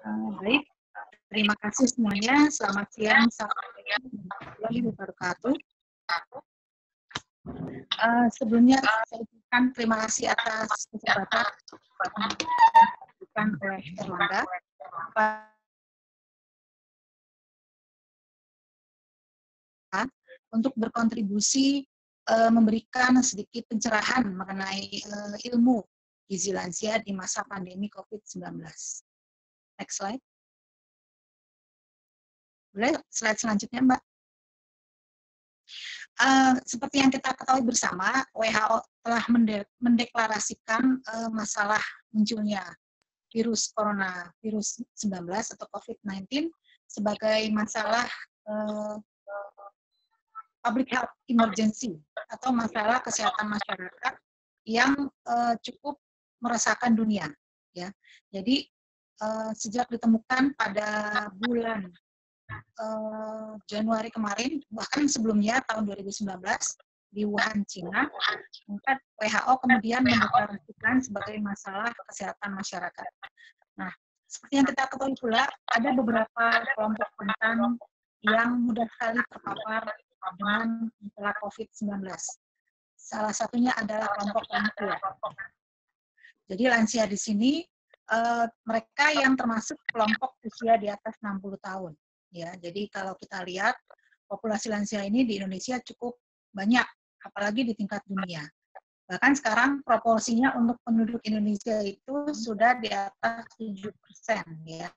Baik, terima kasih semuanya. Selamat siang. Assalamualaikum warahmatullahi wabarakatuh. Sebelumnya saya ucapkan terima kasih atas kesempatan yang diberikan oleh Erlangga untuk berkontribusi memberikan sedikit pencerahan mengenai ilmu gizi lansia di masa pandemi COVID-19. Next slide. Boleh slide selanjutnya, Mbak? Seperti yang kita ketahui bersama, WHO telah mendeklarasikan masalah munculnya virus corona, virus 19 atau COVID-19 sebagai masalah public health emergency atau masalah kesehatan masyarakat yang cukup meresahkan dunia. Ya, jadi sejak ditemukan pada bulan Januari kemarin, bahkan sebelumnya tahun 2019 di Wuhan, Cina, maka WHO kemudian mendeklarasikan sebagai masalah kesehatan masyarakat. Nah, seperti yang kita ketahui pula, ada beberapa kelompok rentan yang mudah sekali terpapar dengan masalah COVID-19. Salah satunya adalah kelompok lansia. Jadi lansia di sini mereka yang termasuk kelompok usia di atas 60 tahun. Ya, jadi kalau kita lihat populasi lansia ini di Indonesia cukup banyak, apalagi di tingkat dunia. Bahkan sekarang proporsinya untuk penduduk Indonesia itu sudah di atas 7%, ya,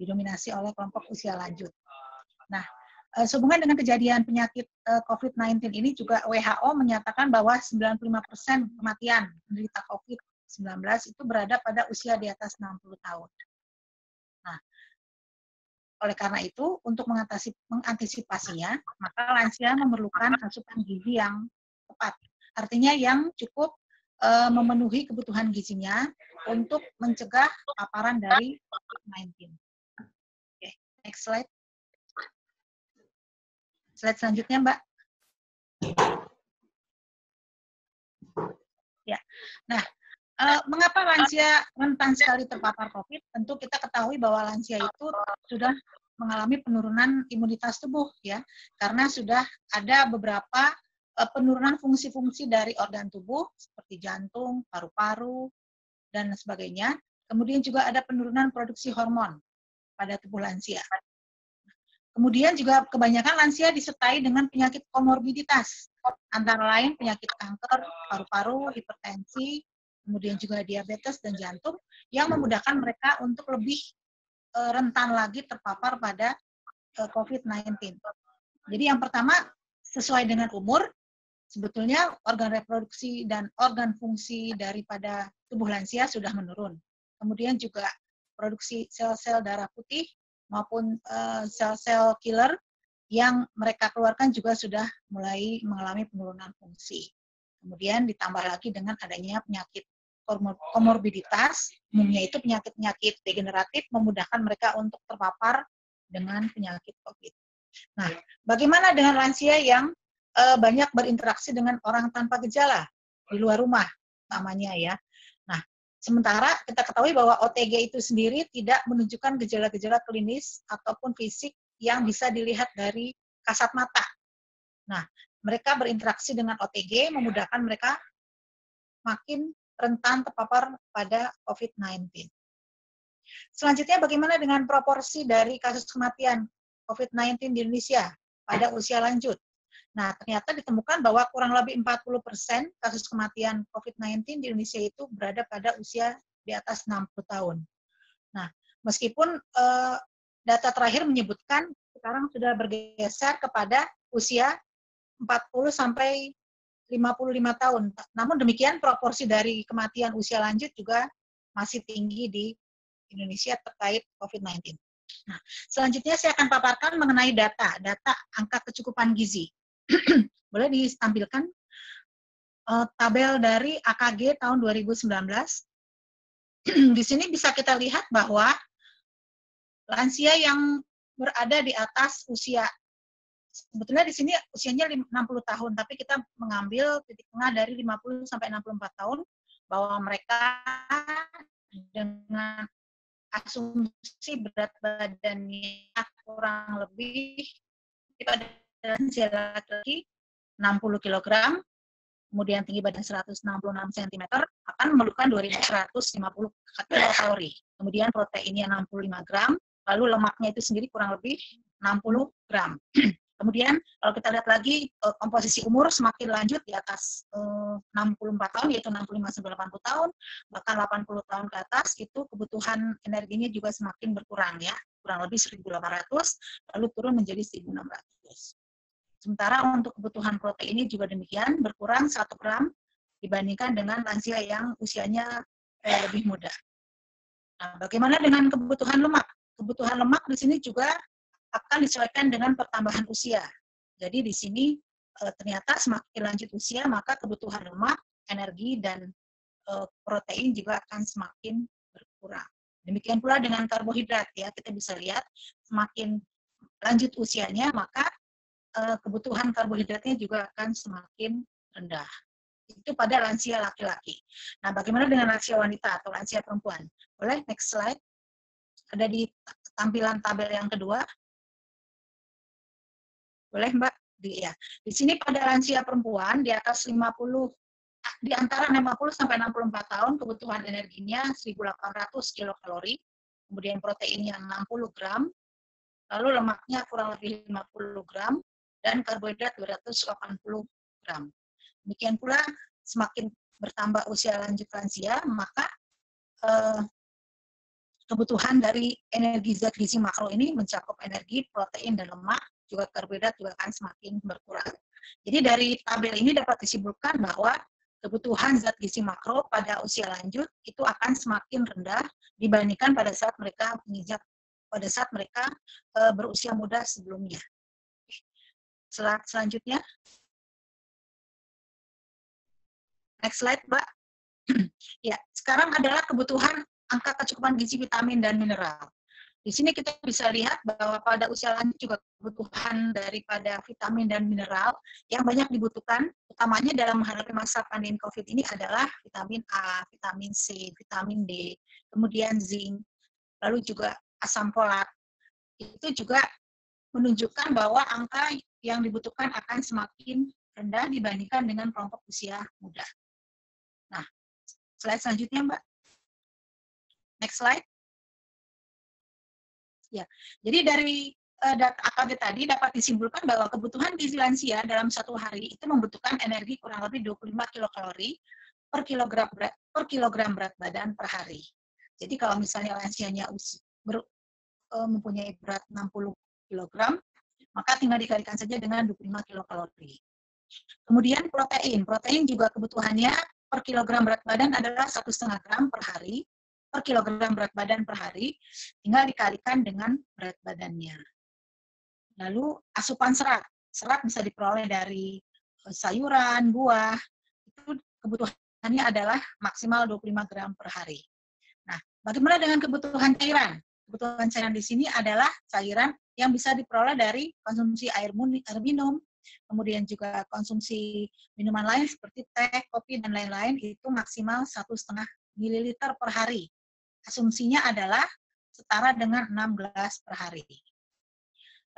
didominasi oleh kelompok usia lanjut. Nah, sehubungan dengan kejadian penyakit COVID-19 ini juga WHO menyatakan bahwa 95% kematian penderita COVID-19 itu berada pada usia di atas 60 tahun. Nah, oleh karena itu, untuk mengantisipasinya, maka lansia memerlukan asupan gizi yang tepat. Artinya yang cukup memenuhi kebutuhan gizinya untuk mencegah paparan dari COVID-19. Oke, next slide. Slide selanjutnya, Mbak. Ya, nah, mengapa lansia rentan sekali terpapar COVID? Tentu kita ketahui bahwa lansia itu sudah mengalami penurunan imunitas tubuh, ya, karena sudah ada beberapa penurunan fungsi-fungsi dari organ tubuh seperti jantung, paru-paru, dan sebagainya. Kemudian juga ada penurunan produksi hormon pada tubuh lansia. Kemudian juga kebanyakan lansia disertai dengan penyakit komorbiditas, antara lain penyakit kanker, paru-paru, hipertensi, kemudian juga diabetes dan jantung, yang memudahkan mereka untuk lebih rentan lagi terpapar pada COVID-19. Jadi yang pertama, sesuai dengan umur, sebetulnya organ reproduksi dan organ fungsi daripada tubuh lansia sudah menurun. Kemudian juga produksi sel-sel darah putih maupun sel-sel killer yang mereka keluarkan juga sudah mulai mengalami penurunan fungsi. Kemudian ditambah lagi dengan adanya penyakit komorbiditas, umumnya itu penyakit-penyakit degeneratif memudahkan mereka untuk terpapar dengan penyakit COVID. Nah, bagaimana dengan lansia yang banyak berinteraksi dengan orang tanpa gejala di luar rumah, utamanya ya. Nah, sementara kita ketahui bahwa OTG itu sendiri tidak menunjukkan gejala-gejala klinis ataupun fisik yang bisa dilihat dari kasat mata. Nah, mereka berinteraksi dengan OTG memudahkan mereka makin rentan terpapar pada COVID-19. Selanjutnya, bagaimana dengan proporsi dari kasus kematian COVID-19 di Indonesia pada usia lanjut? Nah, ternyata ditemukan bahwa kurang lebih 40% kasus kematian COVID-19 di Indonesia itu berada pada usia di atas 60 tahun. Nah, meskipun data terakhir menyebutkan sekarang sudah bergeser kepada usia 40 sampai 55 tahun. Namun demikian proporsi dari kematian usia lanjut juga masih tinggi di Indonesia terkait COVID-19. Nah, selanjutnya saya akan paparkan mengenai data angka kecukupan gizi. Boleh ditampilkan tabel dari AKG tahun 2019. Di sini bisa kita lihat bahwa lansia yang berada di atas usia, sebetulnya di sini usianya 60 tahun, tapi kita mengambil titik tengah dari 50 sampai 64 tahun, bahwa mereka dengan asumsi berat badannya kurang lebih pada lansia laki-laki 60 kg, kemudian tinggi badan 166 cm, akan memerlukan 2.150 kilokalori. Kemudian proteinnya 65 gram, lalu lemaknya itu sendiri kurang lebih 60 gram. Kemudian kalau kita lihat lagi komposisi umur semakin lanjut di atas 64 tahun, yaitu 65-80 tahun, bahkan 80 tahun ke atas, itu kebutuhan energinya juga semakin berkurang ya, kurang lebih 1.800, lalu turun menjadi 1.600. Sementara untuk kebutuhan proteinnya juga demikian, berkurang 1 gram dibandingkan dengan lansia yang usianya lebih muda. Nah, bagaimana dengan kebutuhan lemak? Kebutuhan lemak di sini juga akan disesuaikan dengan pertambahan usia. Jadi di sini ternyata semakin lanjut usia, maka kebutuhan lemak, energi, dan protein juga akan semakin berkurang. Demikian pula dengan karbohidrat ya, kita bisa lihat semakin lanjut usianya, maka kebutuhan karbohidratnya juga akan semakin rendah. Itu pada lansia laki-laki. Nah, bagaimana dengan lansia wanita atau lansia perempuan? Boleh, next slide. Ada di tampilan tabel yang kedua. Boleh, Mbak? Di sini pada lansia perempuan di atas 50, di antara 50 sampai 64 tahun, kebutuhan energinya 1.800 kilokalori, kemudian proteinnya 60 gram, lalu lemaknya kurang lebih 50 gram, dan karbohidrat 280 gram. Demikian pula, semakin bertambah usia lanjut lansia, maka kebutuhan dari energi zat gizi makro ini mencakup energi, protein, dan lemak, juga karbohidrat juga akan semakin berkurang. Jadi dari tabel ini dapat disimpulkan bahwa kebutuhan zat gizi makro pada usia lanjut itu akan semakin rendah dibandingkan pada saat mereka berusia muda sebelumnya. Selanjutnya, next slide, Mbak. Ya, sekarang adalah kebutuhan angka kecukupan gizi, vitamin, dan mineral. Di sini kita bisa lihat bahwa pada usia lanjut juga kebutuhan daripada vitamin dan mineral yang banyak dibutuhkan, utamanya dalam menghadapi masa pandemi COVID ini adalah vitamin A, vitamin C, vitamin D, kemudian zinc, lalu juga asam folat. Itu juga menunjukkan bahwa angka yang dibutuhkan akan semakin rendah dibandingkan dengan kelompok usia muda. Nah, slide selanjutnya, Mbak. Next slide. Ya, jadi dari data AKB tadi dapat disimpulkan bahwa kebutuhan gizi lansia dalam satu hari itu membutuhkan energi kurang lebih 25 kilokalori per kilogram berat badan per hari. Jadi kalau misalnya lansianya mempunyai berat 60 kg, maka tinggal dikalikan saja dengan 25 kilokalori. Kemudian protein juga kebutuhannya per kilogram berat badan adalah 1,5 gram per hari, per kilogram berat badan per hari, tinggal dikalikan dengan berat badannya. Lalu asupan serat bisa diperoleh dari sayuran, buah, itu kebutuhannya adalah maksimal 25 gram per hari. Nah, bagaimana dengan kebutuhan cairan? Kebutuhan cairan di sini adalah cairan yang bisa diperoleh dari konsumsi air minum, kemudian juga konsumsi minuman lain seperti teh, kopi, dan lain-lain, itu maksimal 1,5 ml per hari. Asumsinya adalah setara dengan 6 gelas per hari.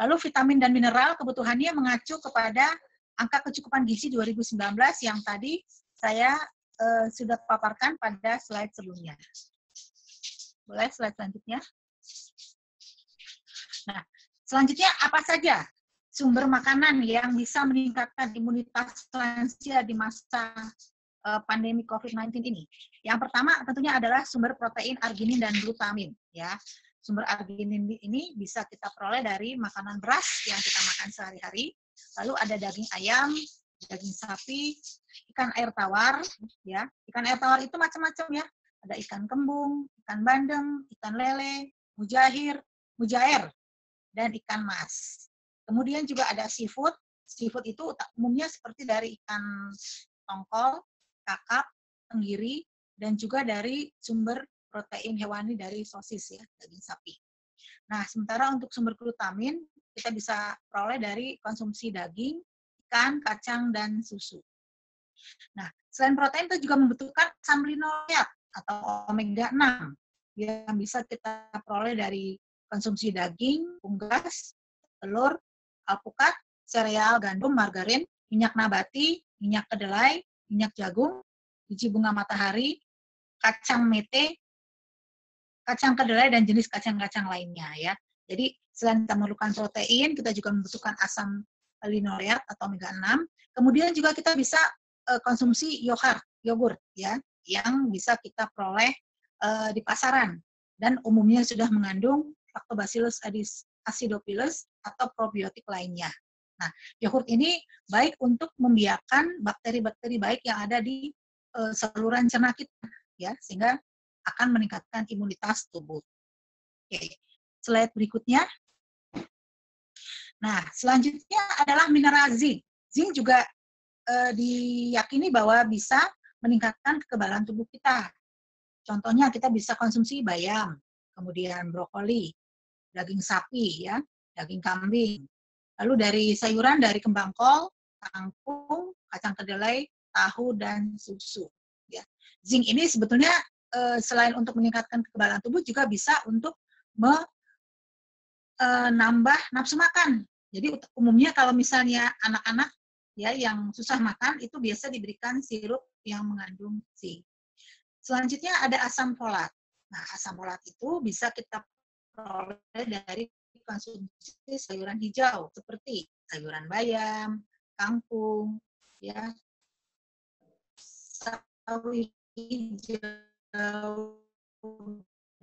Lalu vitamin dan mineral kebutuhannya mengacu kepada angka kecukupan gizi 2019 yang tadi saya sudah paparkan pada slide sebelumnya. Boleh slide selanjutnya. Nah, selanjutnya apa saja sumber makanan yang bisa meningkatkan imunitas lansia di masa pandemi COVID-19 ini? Yang pertama tentunya adalah sumber protein, arginin, dan glutamin. Ya, sumber arginin ini bisa kita peroleh dari makanan beras yang kita makan sehari-hari. Lalu ada daging ayam, daging sapi, ikan air tawar. Ya, ikan air tawar itu macam-macam ya. Ada ikan kembung, ikan bandeng, ikan lele, mujair, dan ikan mas. Kemudian juga ada seafood. Seafood itu umumnya seperti dari ikan tongkol, kakap, tenggiri, dan juga dari sumber protein hewani dari sosis ya, daging sapi. Nah, sementara untuk sumber glutamin kita bisa peroleh dari konsumsi daging, ikan, kacang, dan susu. Nah, selain protein itu juga membutuhkan asam linoleat atau omega 6. yang bisa kita peroleh dari konsumsi daging, unggas, telur, alpukat, sereal, gandum, margarin, minyak nabati, minyak kedelai, minyak jagung, biji bunga matahari, kacang mete, kacang kedelai, dan jenis kacang-kacang lainnya ya. Jadi selain kita memerlukan protein, kita juga membutuhkan asam linoleat atau omega 6. Kemudian juga kita bisa konsumsi yogurt ya, yang bisa kita peroleh di pasaran dan umumnya sudah mengandung Lactobacillus acidophilus atau probiotik lainnya. Nah, yogurt ini baik untuk membiarkan bakteri-bakteri baik yang ada di saluran cerna kita ya, sehingga akan meningkatkan imunitas tubuh. Oke, slide berikutnya. Nah, selanjutnya adalah mineral zinc. Zinc juga diyakini bahwa bisa meningkatkan kekebalan tubuh kita. Contohnya kita bisa konsumsi bayam, kemudian brokoli, daging sapi, ya, daging kambing. Lalu dari sayuran, dari kembang kol, kangkung, kacang kedelai, tahu, dan susu. Ya. Zinc ini sebetulnya selain untuk meningkatkan kekebalan tubuh juga bisa untuk menambah nafsu makan. Jadi umumnya kalau misalnya anak-anak ya yang susah makan itu biasa diberikan sirup yang mengandung zinc. Selanjutnya ada asam folat. Nah, asam folat itu bisa kita peroleh dari konsumsi sayuran hijau seperti sayuran bayam, kangkung, ya, sawi hijau,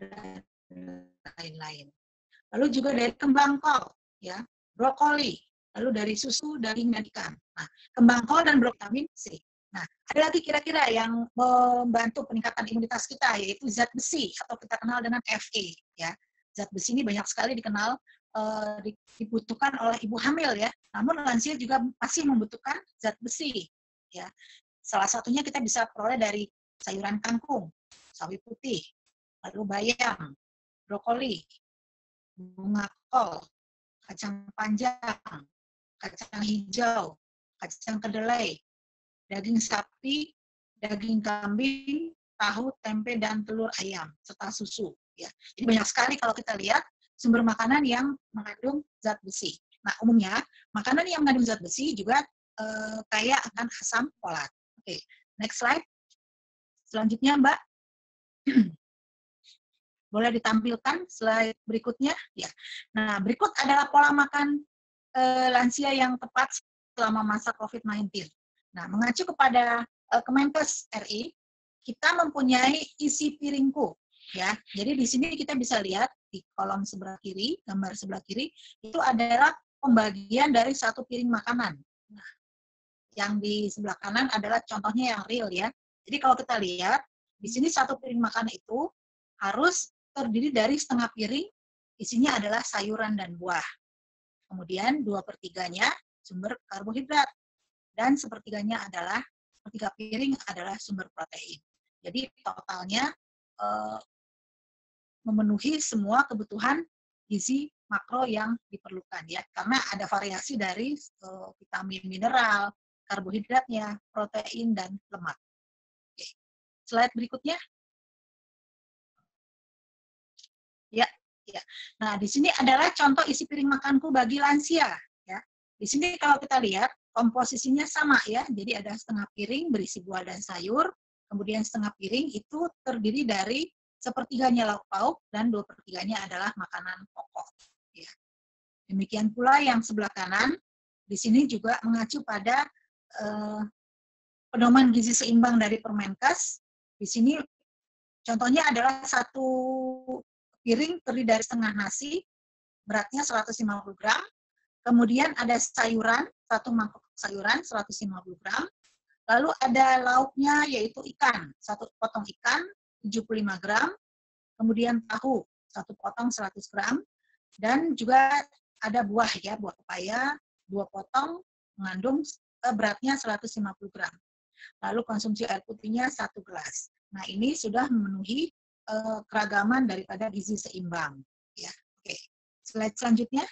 dan lain-lain. Lalu juga dari kembang kol, ya, brokoli, lalu dari susu, daging, dan ikan. Nah, kembang kol dan vitamin C. Nah, ada lagi kira-kira yang membantu peningkatan imunitas kita, yaitu zat besi, atau kita kenal dengan Fe. Ya. Zat besi ini banyak sekali dikenal, dibutuhkan oleh ibu hamil, ya. Namun lansia juga masih membutuhkan zat besi. Ya. Salah satunya kita bisa peroleh dari sayuran kangkung, sawi putih, lalu bayam, brokoli, bunga kol, kacang panjang, kacang hijau, kacang kedelai, daging sapi, daging kambing, tahu, tempe, dan telur ayam, serta susu. Ya. Jadi banyak sekali kalau kita lihat sumber makanan yang mengandung zat besi. Nah, umumnya makanan yang mengandung zat besi juga kaya akan asam folat. Oke, next slide. Selanjutnya, Mbak. Boleh ditampilkan slide berikutnya? Ya. Nah, berikut adalah pola makan lansia yang tepat selama masa COVID-19. Nah, mengacu kepada Kemenkes RI, kita mempunyai isi piringku. Ya, jadi di sini kita bisa lihat di kolom sebelah kiri, gambar sebelah kiri, itu adalah pembagian dari satu piring makanan. Nah, yang di sebelah kanan adalah contohnya yang real ya. Jadi kalau kita lihat, di sini satu piring makanan itu harus terdiri dari setengah piring, isinya adalah sayuran dan buah. Kemudian 2/3-nya sumber karbohidrat. Dan sepertiganya adalah, sepertiga piring adalah sumber protein. Jadi totalnya memenuhi semua kebutuhan gizi makro yang diperlukan ya. Karena ada variasi dari vitamin mineral, karbohidratnya, protein, dan lemak. Oke. Slide berikutnya. Ya, ya. Nah, di sini adalah contoh isi piring makanku bagi lansia. Ya. Di sini kalau kita lihat, komposisinya sama ya. Jadi ada setengah piring berisi buah dan sayur, kemudian setengah piring itu terdiri dari sepertiganya lauk pauk dan 2/3-nya adalah makanan pokok. Ya. Demikian pula yang sebelah kanan, di sini juga mengacu pada pedoman gizi seimbang dari Permenkes. Di sini contohnya adalah satu piring terdiri dari setengah nasi, beratnya 150 gram, kemudian ada sayuran, satu mangkok sayuran 150 gram, lalu ada lauknya yaitu ikan, satu potong ikan 75 gram, kemudian tahu, satu potong 100 gram, dan juga ada buah ya, buah pepaya, 2 potong mengandung beratnya 150 gram. Lalu konsumsi air putihnya 1 gelas. Nah, ini sudah memenuhi keragaman daripada gizi seimbang. Ya, oke. Slide selanjutnya.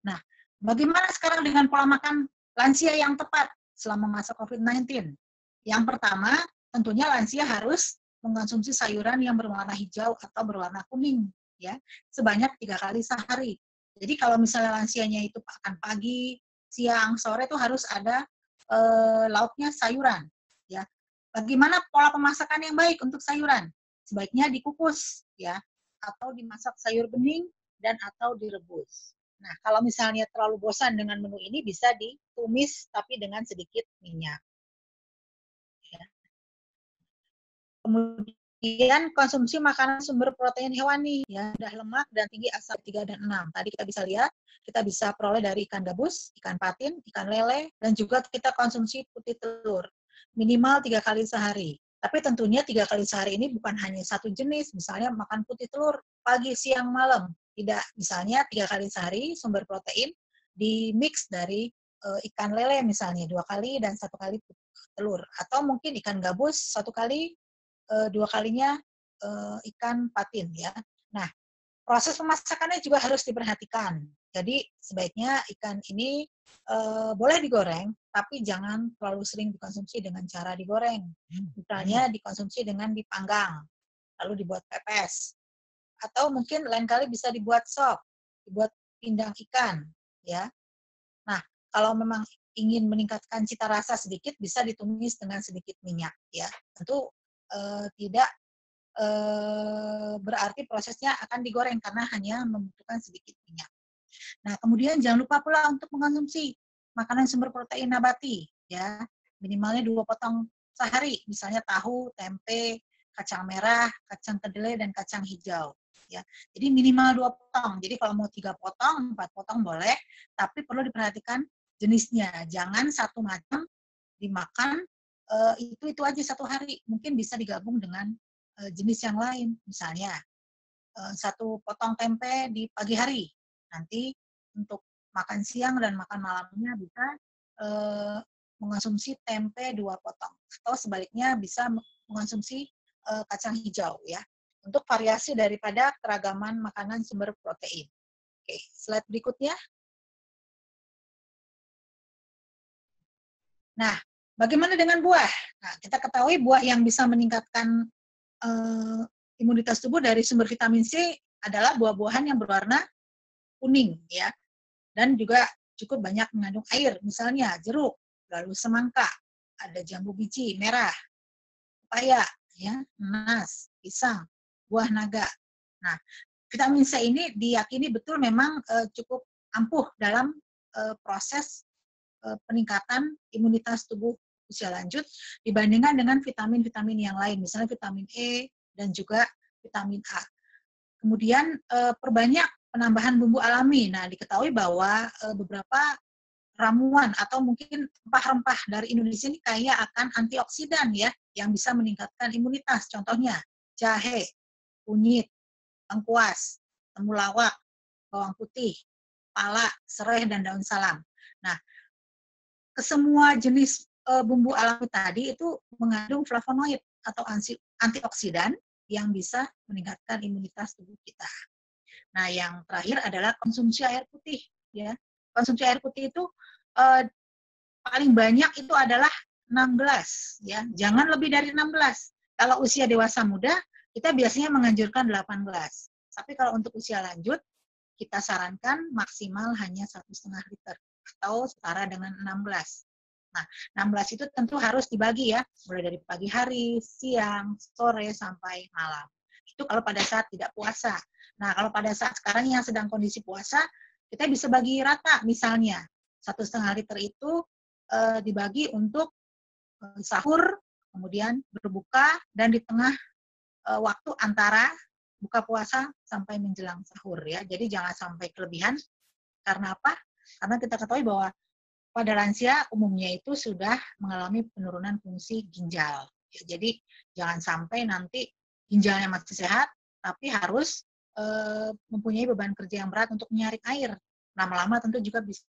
Nah, bagaimana sekarang dengan pola makan lansia yang tepat selama masa COVID-19? Yang pertama, tentunya lansia harus mengkonsumsi sayuran yang berwarna hijau atau berwarna kuning, ya, sebanyak 3 kali sehari. Jadi kalau misalnya lansianya itu makan pagi, siang, sore itu harus ada lauknya sayuran, ya. Bagaimana pola pemasakan yang baik untuk sayuran? Sebaiknya dikukus, ya, atau dimasak sayur bening dan atau direbus. Nah, kalau misalnya terlalu bosan dengan menu ini bisa ditumis tapi dengan sedikit minyak. Ya. Kemudian konsumsi makanan sumber protein hewani, ya, rendah lemak dan tinggi asam 3 dan 6. Tadi kita bisa lihat, kita bisa peroleh dari ikan gabus, ikan patin, ikan lele, dan juga kita konsumsi putih telur. Minimal 3 kali sehari. Tapi tentunya 3 kali sehari ini bukan hanya satu jenis, misalnya makan putih telur pagi, siang, malam. Tidak, misalnya 3 kali sehari sumber protein di mix dari ikan lele misalnya 2 kali dan 1 kali telur. Atau mungkin ikan gabus 1 kali, 2 kalinya ikan patin, ya. Nah, proses pemasakannya juga harus diperhatikan. Jadi sebaiknya ikan ini boleh digoreng, tapi jangan terlalu sering dikonsumsi dengan cara digoreng. Misalnya dikonsumsi dengan dipanggang, lalu dibuat pepes, atau mungkin lain kali bisa dibuat sop, dibuat pindang ikan, ya. Nah, kalau memang ingin meningkatkan cita rasa sedikit, bisa ditumis dengan sedikit minyak, ya. Tentu tidak berarti prosesnya akan digoreng karena hanya membutuhkan sedikit minyak. Nah, kemudian jangan lupa pula untuk mengkonsumsi makanan sumber protein nabati, ya, minimalnya 2 potong sehari, misalnya tahu, tempe, kacang merah, kacang kedelai, dan kacang hijau. Ya, jadi minimal 2 potong. Jadi kalau mau 3 potong, 4 potong boleh, tapi perlu diperhatikan jenisnya. Jangan satu macam dimakan itu aja satu hari. Mungkin bisa digabung dengan jenis yang lain. Misalnya, 1 potong tempe di pagi hari. Nanti untuk makan siang dan makan malamnya bisa mengonsumsi tempe 2 potong. Atau sebaliknya bisa mengonsumsi kacang hijau, ya. Untuk variasi daripada keragaman makanan sumber protein. Oke, slide berikutnya. Nah, bagaimana dengan buah? Nah, kita ketahui buah yang bisa meningkatkan imunitas tubuh dari sumber vitamin C adalah buah-buahan yang berwarna kuning, ya, dan juga cukup banyak mengandung air, misalnya jeruk, lalu semangka, ada jambu biji merah, pepaya, ya, nanas, pisang, buah naga. Nah, vitamin C ini diyakini betul memang cukup ampuh dalam proses peningkatan imunitas tubuh usia lanjut dibandingkan dengan vitamin-vitamin yang lain, misalnya vitamin E dan juga vitamin A. Kemudian perbanyak penambahan bumbu alami. Nah, diketahui bahwa beberapa ramuan atau mungkin rempah-rempah dari Indonesia ini kaya akan antioksidan, ya, yang bisa meningkatkan imunitas. Contohnya jahe, kunyit, lengkuas, temulawak, bawang putih, pala, serai, dan daun salam. Nah, kesemua jenis bumbu alami tadi itu mengandung flavonoid atau antioksidan yang bisa meningkatkan imunitas tubuh kita. Nah, yang terakhir adalah konsumsi air putih, ya. Konsumsi air putih itu paling banyak itu adalah 6 gelas, ya. Jangan lebih dari 6 gelas. Kalau usia dewasa muda, kita biasanya menganjurkan 8 gelas. Tapi kalau untuk usia lanjut, kita sarankan maksimal hanya 1,5 liter atau setara dengan 6 gelas. Nah, 6 gelas itu tentu harus dibagi, ya, mulai dari pagi hari, siang, sore, sampai malam. Itu kalau pada saat tidak puasa. Nah, kalau pada saat sekarang yang sedang kondisi puasa, kita bisa bagi rata, misalnya 1,5 liter itu dibagi untuk sahur, kemudian berbuka, dan di tengah waktu antara buka puasa sampai menjelang sahur, ya. Jadi jangan sampai kelebihan. Karena apa? Karena kita ketahui bahwa pada lansia umumnya itu sudah mengalami penurunan fungsi ginjal. Ya, jadi jangan sampai nanti ginjalnya masih sehat, tapi harus mempunyai beban kerja yang berat untuk menyaring air. Lama-lama tentu juga bisa